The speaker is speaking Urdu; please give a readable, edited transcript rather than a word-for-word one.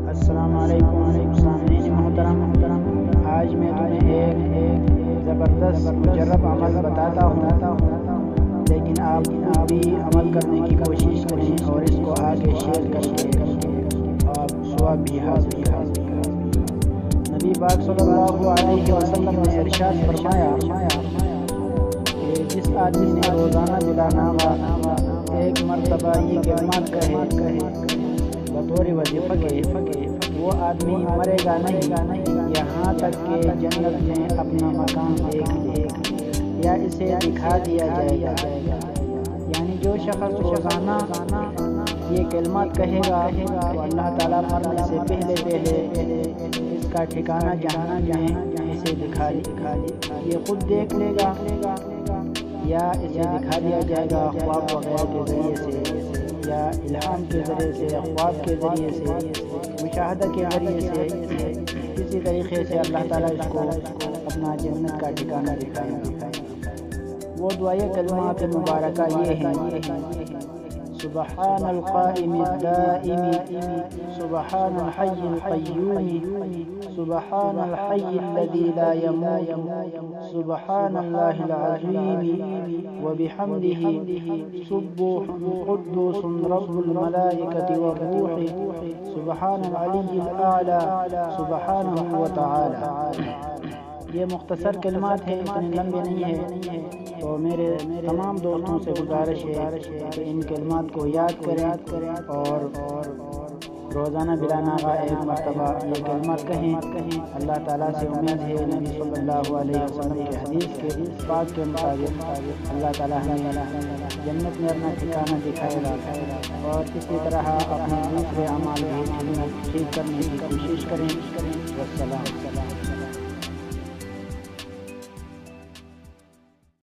السلام علیکم سامعین محترم، آج میں تمہیں ایک زبردست مجرب عمل بتاتا ہوں، لیکن آپ بھی عمل کرنے کی کوشش کریں اور اس کو آگے شیئر کریں، آپ ثواب بھی حاصل کریں۔ نبی پاک صلی اللہ علیہ وسلم نے ارشاد فرمایا کہ جس آدمی نے روزانہ بلا ناغہ ایک مرتبہ یہ کلمات کہے بطور وظیفہ کے، وہ آدمی مرے گا نہیں یہاں تک کہ جنت میں اپنا مقام دیکھ لے یا اسے دکھا دیا جائے گا۔ یعنی جو شخص روزانہ یہ کلمات کہے گا تو اللہ تعالیٰ مرنے سے پہلے اس کا ٹھکانہ جہنم میں اسے دکھا لے، یہ خود دیکھ لے گا یا اسے دکھا دیا جائے گا خواب وغیرہ کے ذریعے سے یا الہام کے ذریعے سے، خواب کے ذریعے سے، مشاہدہ کے ذریعے سے، کسی طریقے سے اللہ تعالیٰ اس کو اپنا جنت کا ٹھکانہ دکھائے گا۔ وہ دعائے کلمات مبارکہ یہ ہیں: سبحان القائم الدائم، سبحان الحي القيوم، سبحان الحي الذي لا يموت، سبحان الله العظيم وبحمده، سبوح قدوس رب الملائكة والروح، سبحان العلي الأعلى سبحانه وتعالى۔ یہ مختصر کلمات ہیں، اتنے لمبے نہیں ہیں، تو میرے تمام دوستوں سے گزارش ہے کہ ان کلمات کو یاد کریں اور روزانہ بلا ناغہ ایک مرتبہ یہ کلمات کہیں۔ اللہ تعالیٰ سے امید ہے نبی صلی اللہ علیہ وسلم کے حدیث کے پاک کے مطابق اللہ تعالیٰ ہمیں جنت میں اپنا ٹھکانہ دکھائے گا، اور اسی طرح اپنے دوسرے اعمال بھی ٹھیک کرنے کی کوشش کریں۔ والسلام۔